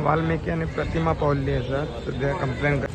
वाल्मिकी आणि प्रतिमा पावली आसा सध्या complaint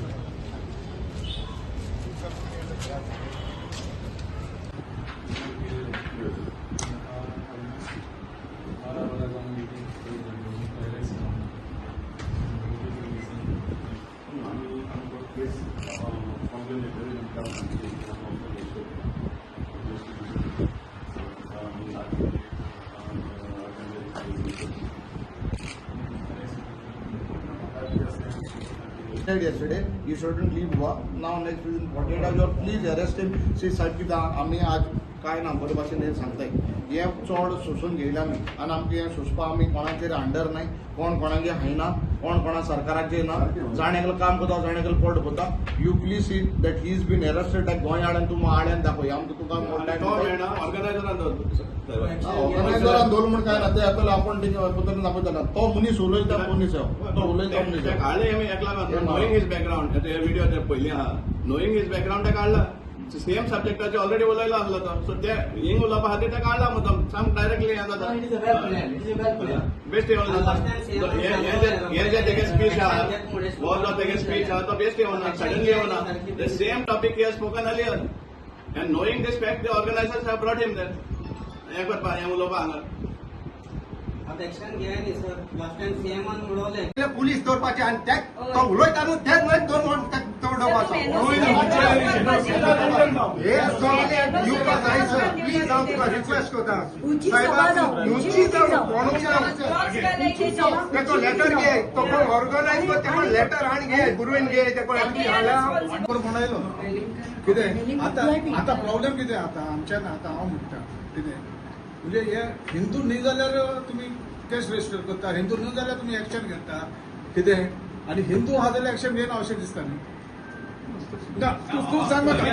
yesterday, you shouldn't leave work. Now next within 48 hours, or please arrest him. See, साहेब की आम्ही आज काय ना बरे भाशेन हे सांगताय हे चड सोसून घेयला आमी आनी आमचे हे सोसपा आमी कोणाचेर अंडर नाही कोण कोणागे हायना कोण कोणा सरकाराचे ना जाण एकलो काम करता जाण एकलो पोट भरता you please see that he is been arrested like Goem हाडून तूं आड्यान दाखय आमकां तुका ऑर्गनायझर आंदोलन म्हण काय ना ते आता आपण पुतळ्यान दाखयता तो मनीस उलयता मनीस तो उलयता मनीस काढले आम्ही एकला नोईंग हिज बॅकग्राऊंड व्हिडिओ पयली हा नोईंग हिज बॅकग्राऊंड काढला सेम सब्जेक्टाचे ऑलरेडी उलयलो आसलो तो सो ते हिंग उलोवपा खातीर ते काढला मुद्दम साम डायरेक्टली हे जाता बेस्ट हे जे तेगे स्पीच आहा वो जो तेगे स्पीच आहा तो बेस्ट येवना सडनली येवना the same topic he has spoken earlier and knowing this fact the organisers have brought him there हे करपा हे उलोवपा हांगा एक्शन घेयनी सर लास्ट टाइम सीएमान उडवले पुलीस दवरपाचे आनी ते तो उलयता न्हू तेच न्हय दोन म्हणून तोडोवपाचो हे दिवपा जाय सर प्लीज हांव तुका रिक्वेस्ट करता तेको लेटर घे तो कोण ऑर्गनायज कर तेको लेटर हाड घे गुरुवेन घे तेको एमपी हाडला म्हणलो कितें आता प्रॉब्लेम कितें आता आमच्यान आता हांव म्हणटा कितें म्हणजे हे हिंदू न्ही जाल्यार तुमी केस रजिस्टर करता हिंदू न्ही जाल्यार तुमी एक्शन घेता कितें आनी हिंदू आहा जाल्यार एक्शन घेयना अशें दिसता न्ही तूं सांग हे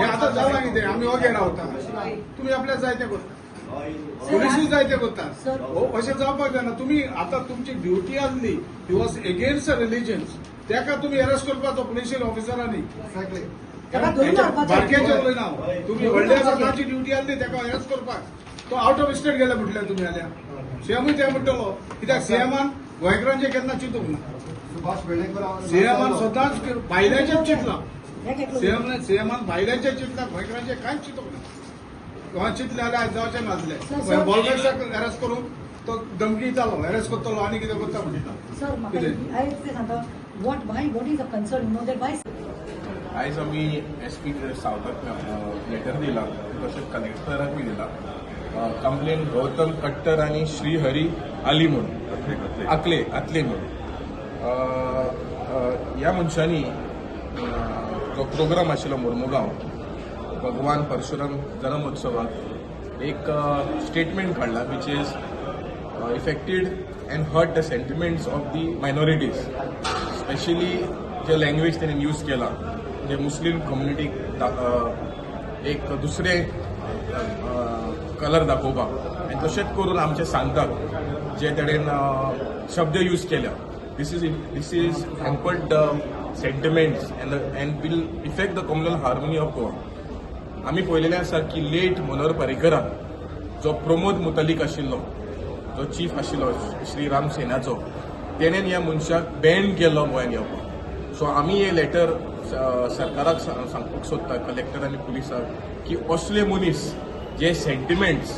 आतां जालां कितें आमी ओगे रावता तुमी आपल्या जाय तें करता पुलिसूय जाय तें करता अशें जावपाक जायना तुमी आतां तुमची ड्युटी आसली ही वॉज एगेन्स्ट रिलिजन्स तेका तुमी अरेस्ट करपाचो पुलिशियल ऑफिसरांनी बारकेचे उलयना तुम्ही व्हडल्या सरकारची ड्युटी आसली तेका अरेस्ट करपाक तो आउट ऑफ स्टेट गेला म्हटल्यार तुमी आल्या सीएमूय ते म्हणटलो कित्याक सीएमान गोंयकारांचे केन्ना चिंतूंक ना सीएमान स्वताच भायल्यांचेच चिंतला सीएमान भायल्यांचे चिंतला गोंयकारांचे कांयच चिंतूंक ना गोंय चिंतले जाल्यार आज जावचें नासलें बॉलगेट्साक अरेस्ट करून तो धमकी दितालो अरेस्ट करतलो आनी कितें करता म्हणटा कितें आयज आमी एसपी सावथाक लेटर दिला तशेंच कलेक्टराक बी दिला कंप्लेन गौतम कट्टर आनी श्रीहरी आली म्हणून आतले म्हणून ह्या मनशांनी जो प्रोग्राम आशिल्लो मुर्मुगांव भगवान परशुराम जन्मोत्सवाक एक स्टेटमेंट काडला which is affected and hurt the sentiments of the minorities specially जे लँग्वेज तेणें यूज केला जे मुस्लिम कम्युनिटीक एक दुसरे कलर दाखोवपाक आनी तशेंच करून आमचे सांगतात जे तरेन शब्द यूज केल्या this is hampered the sentiments and will effect the communal harmony of Goa आमी पळयलेलें आसा की लेट मनोहर पर्रीकरान जो प्रमोद मुतलीक आशिल्लो जो चीफ आशिल्लो श्रीराम सेनाचो तेणेन ह्या मनशाक बॅन केलो गोंयांत येवपाक सो आमी हे लेटर सरकाराक सांगपाक सोदता कलेक्टर आनी पुलिसाक की असले मनीस जे सेंटिमेंट्स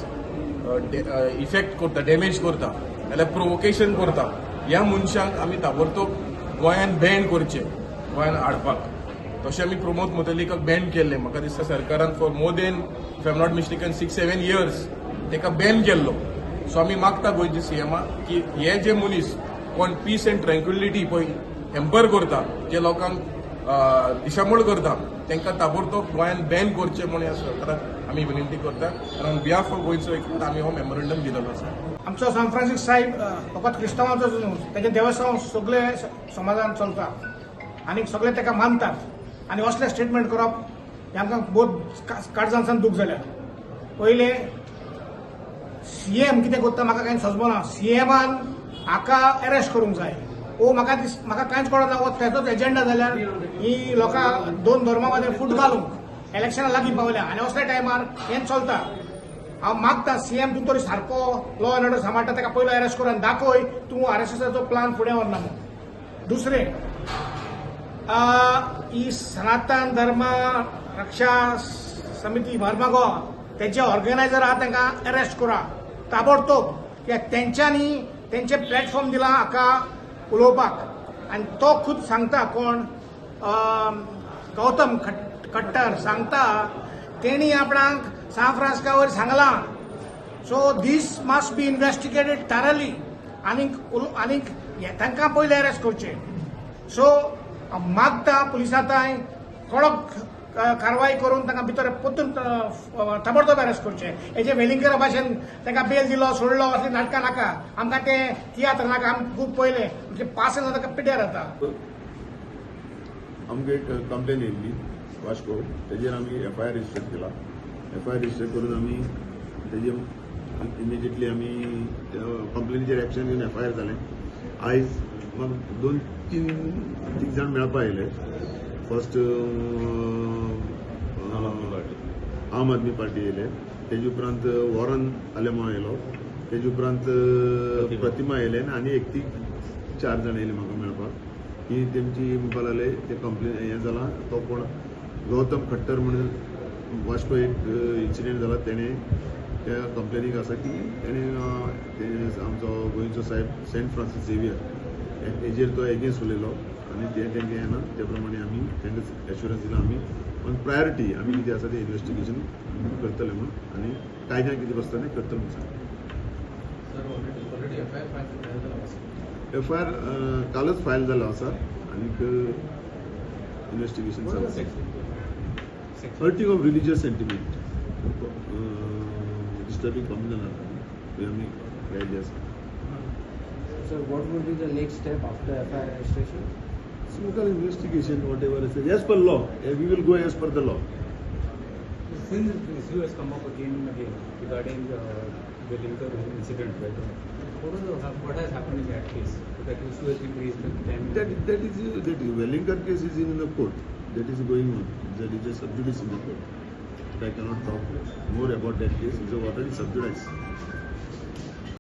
इफेक्ट करता डॅमेज करता नाल्यार प्रोवोकेशन करता ह्या मनशांक आमी ताबडतोब गोंयांत बॅन करचें गोंयांत हाडपाक तशें आमी प्रमोद मुतलीकाक बॅन केल्लें म्हाका दिसता सरकारान for more than if I am not mistaken 6-7 years तेका बॅन केल्लो सो आमी मागता गोंयचे सीएमाक की हे जे मनीस कोण पीस एंड ट्रँक्युलिटी पळय हॅम्पर करता जे लोकांक दिशामूळ करता तांकां ताबडतोब गोंयांत बॅन करचें म्हूण ह्या सरकाराक आमी विनंती करता आनी ऑन बिहाफ ऑफ गोंयचो एक आमी हो मेमोरंडम दिलेलो आसा आमचो सान फ्रांसीस साहेब फकत क्रिस्तांवांचो न्हू तेजे देवस्थान सगळे समाजान चलता आनी सगळे ताका मानतात आनी असले स्टेटमेंट करप हे आमकां बहुत काळजांसान दूख जाल्या पयले सीएम कितें करता म्हाका कांय समजना सीएमान हाका अरेस्ट करूंक जाय म्हाका कांयच कळना वो तेचोच एजेंडा जाल्यार ही लोकां दोन धर्मा मदें फूट घालूंक इलेक्शनां लागीं पावल्या आनी असल्या टायमार हें चलता हांव मागता सीएम तूं तरी सारको लॉ एंड ऑर्डर सांबाळटा ताका पयलो अरेस्ट कर आनी दाखय तूं आरएसएसाचो प्लान फुडें व्हरना म्हणून. दुसरें ही सनातन धर्म रक्षा समिती मर्मागो तेचे ऑर्गनायझर आहा तांकां अरेस्ट करा ताबडतोब, कित्याक तेंच्यांनी तेंचे प्लॅटफॉर्म दिला हाका उलोवपाक आनी तो खूद सांगता कोण गौतम खट्टर सांगता तेणी आपणाक सान फ्रान्सिस्को वयर सांगलां. So this must be investigated thoroughly आनीक तांकां पयलें अरेस्ट करचें. सो मागता पुलिसांताय कडक कारवाई करून तांकां भितर परतून ताबडतोब अरेस्ट करचें. हेजे वेलिंगकर भाशेन तांकां बेल दिलो सोडलो असली नाटकां नाका. आमकां ते तियात्र नाका. आमकां खूब पयलें म्हणजे पास जाता ताका पिड्यार जाता. आमकां एक कंप्लेन येयल्ली वास्को, तेजेर आमी FIR रजिस्टर केला. FIR रजिस्टर करून आमी तेजे इमिजिएटली आमी कंप्लेनीचेर एक्शन घेवन FIR जालें. आयज म्हाका 2-3 जाण मेळपा येयले. फर्स्ट आम आदमी पार्टी येयले, तेजे उपरांत वॉरन आलेमो येयलो, तेजे उपरांत प्रतिमा येयले आनी एक ती 4 जाण येयले म्हाका मेळपाक. ही तेमची म्हणपा लागले ते कंप्लेन हें जाला तो कोण गौतम खट्टर म्हणून वास्को एक इन्सिडेंट जाला तेणें त्या कंप्लेनीक आसा की तेणें आमचो गोंयचो साहेब सेंट फ्रांसीस झेवियर हेजेर तो एगेन्स्ट उलयलो आनी ते तेंगे येना त्या प्रमाणे आमी तेंकां एश्युरन्स दिला आमी पण प्रायोरिटी आमी कितें आसा तें इन्व्हेस्टिगेशन करतले म्हणून आनी कायद्यान कितें बसता तें करतले म्हणून सांगता. FIR कालच फायल जालो आसा आनीक इन्व्हेस्टिगेशन चालू आसा. Hurting of religious sentiment disturbing communal आमी गायल्ली आसा. So what would be the next step after FIR registration? Local investigation, whatever is as per law. We will go as per the law. Since this issue has come up again and again regarding the Linker incident, right? What has happened in that case? That issue has been raised at the time. That Wellinger case is in the court. That is going on. That is a sub judice in the court. I cannot talk more about that case. It is already sub judice.